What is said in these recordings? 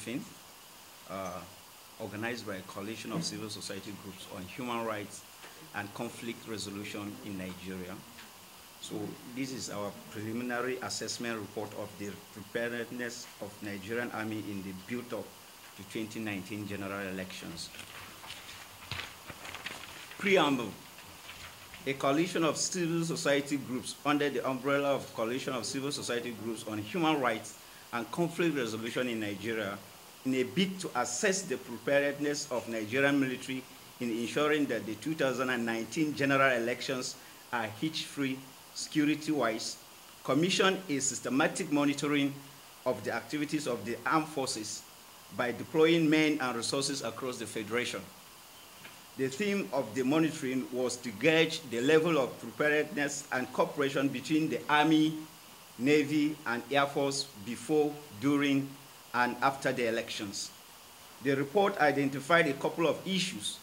briefing organized by a coalition of civil society groups on human rights and conflict resolution in Nigeria. So this is our preliminary assessment report of the preparedness of Nigerian Army in the build-up to 2019 general elections. Preamble. A coalition of civil society groups under the umbrella of Coalition of Civil Society Groups on Human Rights and Conflict Resolution in Nigeria, in a bid to assess the preparedness of Nigerian military in ensuring that the 2019 general elections are hitch-free, security-wise, commission a systematic monitoring of the activities of the armed forces by deploying men and resources across the Federation. The theme of the monitoring was to gauge the level of preparedness and cooperation between the Army, Navy, and Air Force before, during, and after the elections. The report identified a couple of issues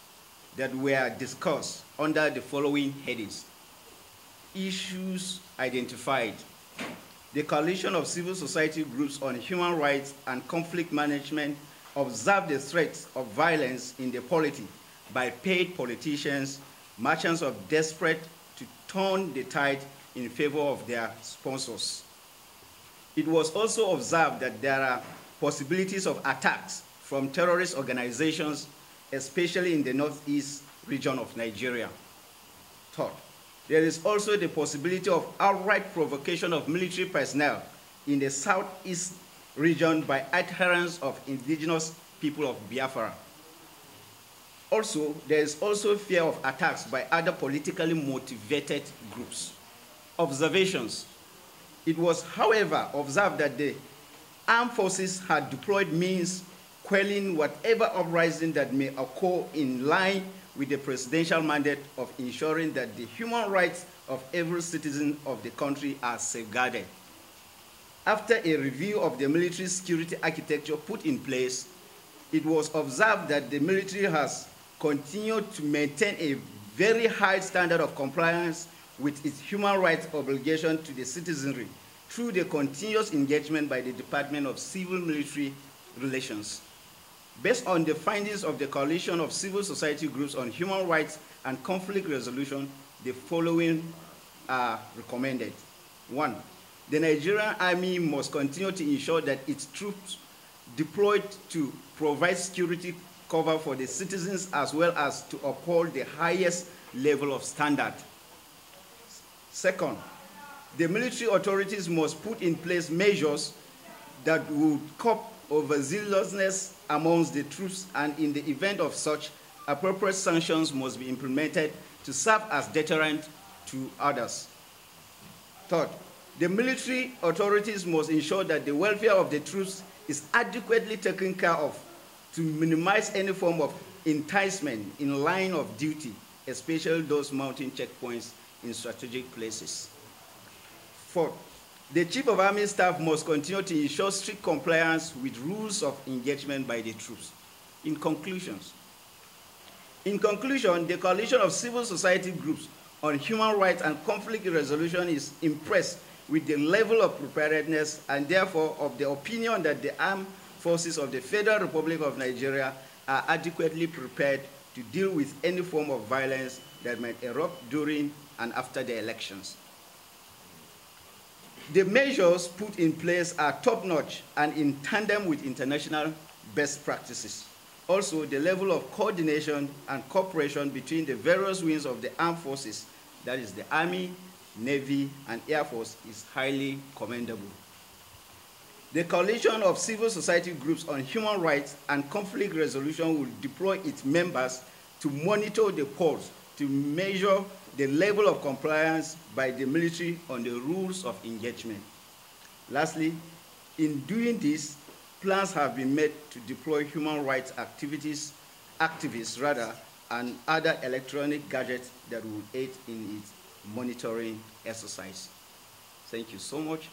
that were discussed under the following headings. Issues identified. The Coalition of Civil Society Groups on Human Rights and Conflict Management observed the threats of violence in the polity by paid politicians, merchants of desperate to turn the tide in favor of their sponsors. It was also observed that there are possibilities of attacks from terrorist organizations, especially in the northeast region of Nigeria. Third, there is also the possibility of outright provocation of military personnel in the southeast region by adherents of indigenous people of Biafra. Also, there is also fear of attacks by other politically motivated groups. Observations. It was, however, observed that the armed forces had deployed means quelling whatever uprising that may occur in line with the presidential mandate of ensuring that the human rights of every citizen of the country are safeguarded. After a review of the military security architecture put in place, it was observed that the military has continued to maintain a very high standard of compliance with its human rights obligation to the citizenry through the continuous engagement by the Department of Civil-Military Relations. Based on the findings of the Coalition of Civil Society Groups on Human Rights and Conflict Resolution, the following are recommended. 1. The Nigerian Army must continue to ensure that its troops deployed to provide security cover for the citizens as well as to uphold the highest level of standard. Second, the military authorities must put in place measures that would curb overzealousness amongst the troops, and in the event of such, appropriate sanctions must be implemented to serve as deterrent to others. Third, the military authorities must ensure that the welfare of the troops is adequately taken care of to minimize any form of enticement in line of duty, especially those mounting checkpoints in strategic places. Fourth, the Chief of Army Staff must continue to ensure strict compliance with rules of engagement by the troops. In conclusion, the Coalition of Civil Society Groups on Human Rights and Conflict Resolution is impressed with the level of preparedness and therefore of the opinion that the armed forces of the Federal Republic of Nigeria are adequately prepared to deal with any form of violence that might erupt during and after the elections. The measures put in place are top-notch and in tandem with international best practices. Also, the level of coordination and cooperation between the various wings of the armed forces, that is the Army, Navy, and Air Force, is highly commendable. The Coalition of Civil Society Groups on Human Rights and Conflict Resolution will deploy its members to monitor the polls to measure the level of compliance by the military on the rules of engagement. Lastly, in doing this, plans have been made to deploy human rights activists, and other electronic gadgets that will aid in its monitoring exercise. Thank you so much.